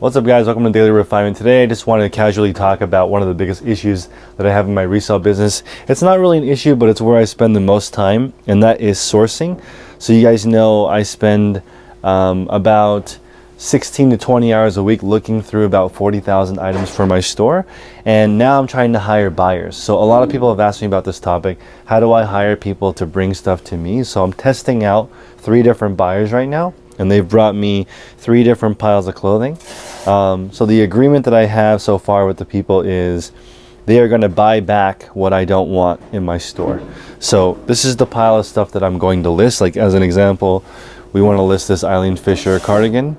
What's up, guys? Welcome to Daily Refinement. Today I just wanted to casually talk about one of the biggest issues that I have in my resale business. It's not really an issue, but it's where I spend the most time, and that is sourcing. So you guys know I spend about 16 to 20 hours a week looking through about 40,000 items for my store, and now I'm trying to hire buyers. So a lot of people have asked me about this topic. How do I hire people to bring stuff to me? So I'm testing out 3 different buyers right now, and they've brought me 3 different piles of clothing. So the agreement that I have so far with the people is they are going to buy back what I don't want in my store. So this is the pile of stuff that I'm going to list. Like, as an example, we want to list this Eileen Fisher cardigan.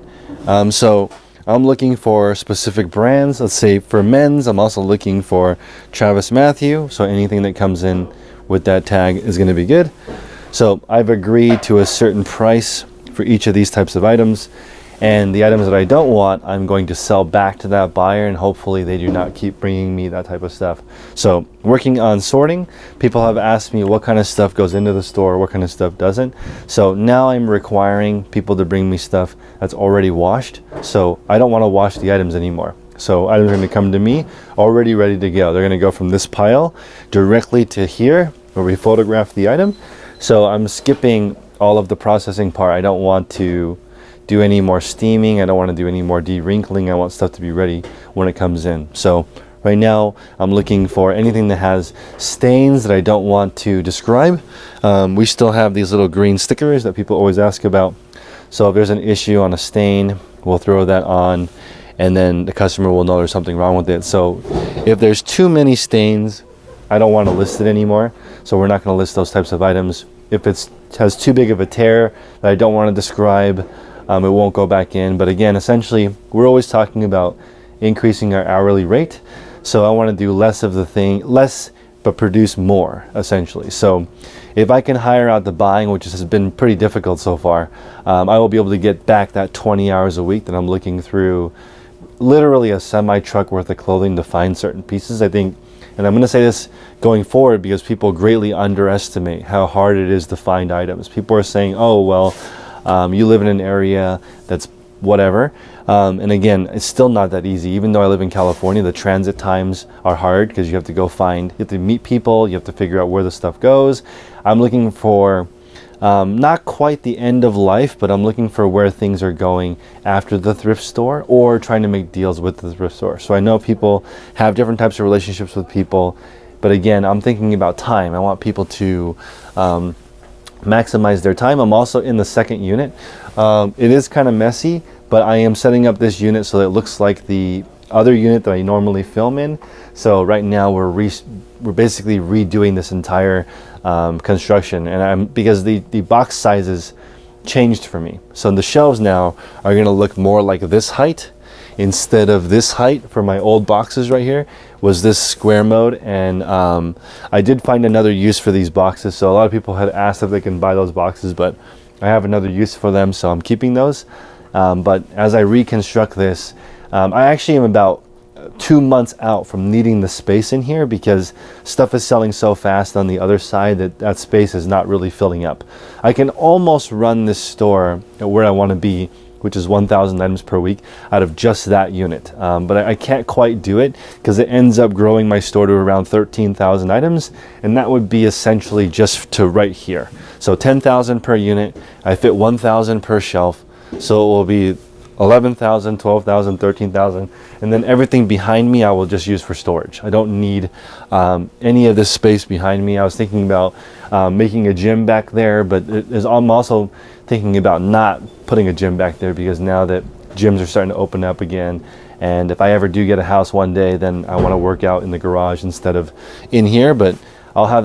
So I'm looking for specific brands. Let's say for men's, I'm also looking for Travis Matthew. So anything that comes in with that tag is going to be good. So I've agreed to a certain price for each of these types of items, and the items that I don't want, I'm going to sell back to that buyer, and hopefully they do not keep bringing me that type of stuff. So working on sorting, people have asked me what kind of stuff goes into the store, what kind of stuff doesn't. So now I'm requiring people to bring me stuff that's already washed. So I don't want to wash the items anymore. So items are going to come to me already ready to go. They're going to go from this pile directly to here where we photograph the item. So I'm skipping all of the processing part. I don't want to do any more steaming. I don't want to do any more de-wrinkling. I want stuff to be ready when it comes in. So right now I'm looking for anything that has stains that I don't want to describe. We still have these little green stickers that people always ask about. So if there's an issue on a stain, we'll throw that on, and then the customer will know there's something wrong with it. So if there's too many stains, I don't want to list it anymore. So we're not going to list those types of items. If it has too big of a tear that I don't want to describe, it won't go back in. But again, essentially, we're always talking about increasing our hourly rate. So I want to do less of the thing, less, but produce more, essentially. So if I can hire out the buying, which has been pretty difficult so far, I will be able to get back that 20 hours a week that I'm looking through literally a semi-truck worth of clothing to find certain pieces. I think, and I'm going to say this going forward because people greatly underestimate how hard it is to find items. People are saying, oh, well, you live in an area that's whatever. And again, it's still not that easy. Even though I live in California, the transit times are hard because you have to go find, you have to meet people, you have to figure out where the stuff goes. I'm looking for not quite the end of life, but I'm looking for where things are going after the thrift store, or trying to make deals with the thrift store. So I know people have different types of relationships with people, but again, I'm thinking about time. I want people to maximize their time. I'm also in the second unit. It is kind of messy, but I am setting up this unit so that it looks like the other unit that I normally film in. So right now we're basically redoing this entire construction, and because the box sizes changed for me. So the shelves now are going to look more like this height instead of this height. For my old boxes right here was this square mode, and I did find another use for these boxes. So a lot of people had asked if they can buy those boxes, but I have another use for them, so I'm keeping those. But as I reconstruct this, I actually am about 2 months out from needing the space in here because stuff is selling so fast on the other side that space is not really filling up. I can almost run this store at where I want to be, which is 1,000 items per week, out of just that unit. But I can't quite do it because it ends up growing my store to around 13,000 items, and that would be essentially just to right here. So 10,000 per unit, I fit 1,000 per shelf, so it will be 11,000, 12,000, 13,000, and then everything behind me I will just use for storage. I don't need any of this space behind me. I was thinking about making a gym back there, but I'm also thinking about not putting a gym back there because now that gyms are starting to open up again, and if I ever do get a house one day, then I want to work out in the garage instead of in here. But I'll have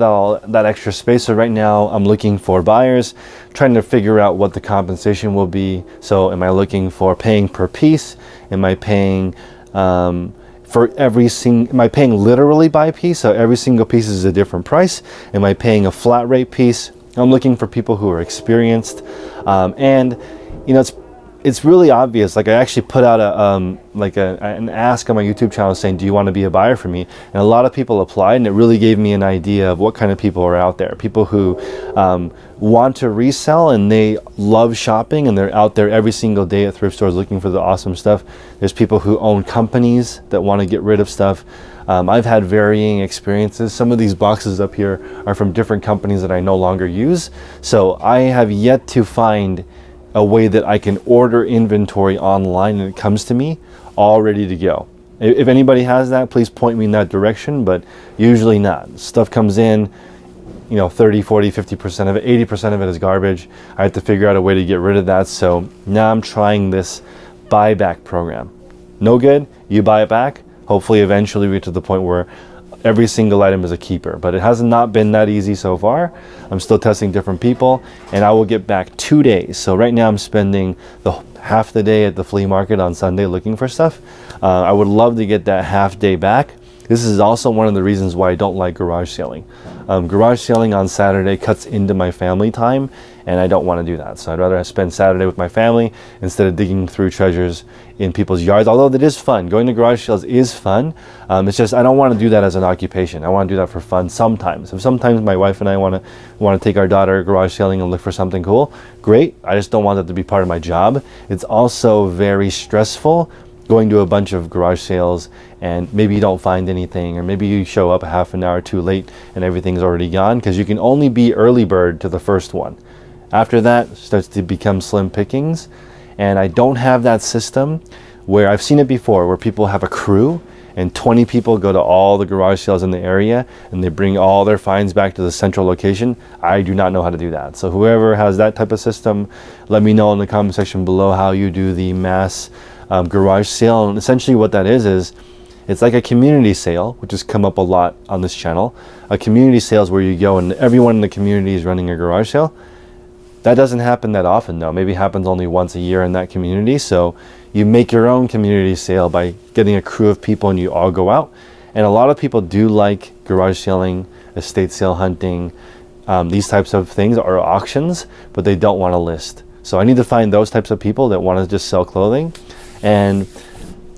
that extra space. So right now I'm looking for buyers, trying to figure out what the compensation will be. So am I looking for paying per piece? Am I paying for every single, am I paying literally by piece? So every single piece is a different price. Am I paying a flat rate piece? I'm looking for people who are experienced. And you know, it's really obvious. Like I actually put out an ask on my YouTube channel saying, do you want to be a buyer for me? And a lot of people applied, and it really gave me an idea of what kind of people are out there. People who want to resell and they love shopping and they're out there every single day at thrift stores looking for the awesome stuff. There's people who own companies that want to get rid of stuff. I've had varying experiences. Some of these boxes up here are from different companies that I no longer use. So I have yet to find a way that I can order inventory online and it comes to me all ready to go. If anybody has that, please point me in that direction, but usually not. Stuff comes in, you know, 30, 40, 50% of it, 80% of it is garbage. I have to figure out a way to get rid of that. So now I'm trying this buyback program. No good, you buy it back. Hopefully eventually we get to the point where every single item is a keeper, but it has not been that easy so far. I'm still testing different people, and I will get back 2 days. So right now I'm spending half the day at the flea market on Sunday looking for stuff. I would love to get that half day back. This is also one of the reasons why I don't like garage selling. Garage selling on Saturday cuts into my family time, and I don't want to do that. So I'd rather spend Saturday with my family instead of digging through treasures in people's yards. Although that is fun. Going to garage sales is fun. It's just I don't want to do that as an occupation. I want to do that for fun sometimes. If sometimes my wife and I want to take our daughter garage selling and look for something cool, great. I just don't want that to be part of my job. It's also very stressful going to a bunch of garage sales and maybe you don't find anything, or maybe you show up a half an hour too late and everything's already gone, because you can only be early bird to the first one. After that, it starts to become slim pickings, and I don't have that system where I've seen it before, where people have a crew and 20 people go to all the garage sales in the area and they bring all their finds back to the central location. I do not know how to do that. So whoever has that type of system, let me know in the comment section below how you do the mass garage sale. And essentially what that is it's like a community sale, which has come up a lot on this channel. A community sale is where you go and everyone in the community is running a garage sale. That doesn't happen that often though. Maybe it happens only once a year in that community. So you make your own community sale by getting a crew of people and you all go out. And a lot of people do like garage selling, estate sale hunting, these types of things, or auctions, but they don't want to list. So I need to find those types of people that want to just sell clothing. And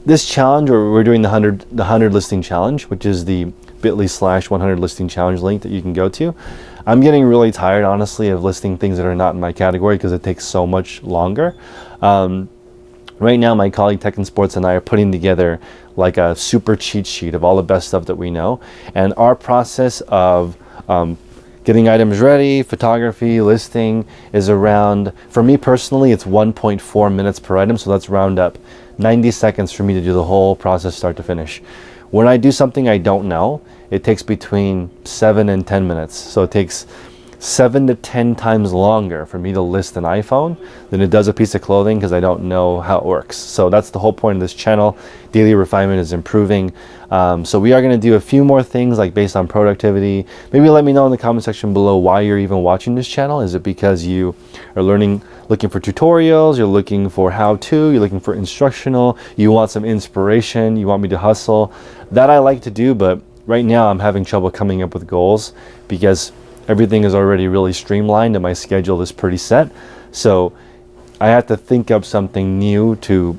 this challenge, or we're doing the 100 listing challenge, which is the bit.ly/100 listing challenge link that you can go to. I'm getting really tired, honestly, of listing things that are not in my category because it takes so much longer. Right now, my colleague Tech and Sports and I are putting together like a super cheat sheet of all the best stuff that we know. And our process of getting items ready, photography, listing is around, for me personally, it's 1.4 minutes per item. So let's round up 90 seconds for me to do the whole process start to finish. When I do something I don't know, it takes between 7 and 10 minutes. So it takes 7 to 10 times longer for me to list an iPhone than it does a piece of clothing because I don't know how it works. So that's the whole point of this channel. Daily refinement is improving. So we are going to do a few more things like based on productivity. Maybe let me know in the comment section below why you're even watching this channel. Is it because you are looking for tutorials, you're looking for how-to, you're looking for instructional, you want some inspiration, you want me to hustle? That I like to do, but right now I'm having trouble coming up with goals because everything is already really streamlined and my schedule is pretty set. So I have to think up something new to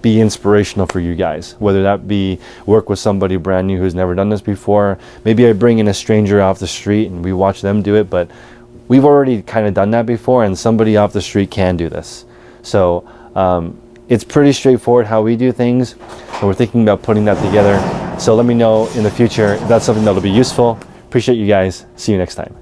be inspirational for you guys, whether that be work with somebody brand new who's never done this before. Maybe I bring in a stranger off the street and we watch them do it, but we've already kind of done that before and somebody off the street can do this. So it's pretty straightforward how we do things, and we're thinking about putting that together. So let me know in the future if that's something that'll be useful. Appreciate you guys. See you next time.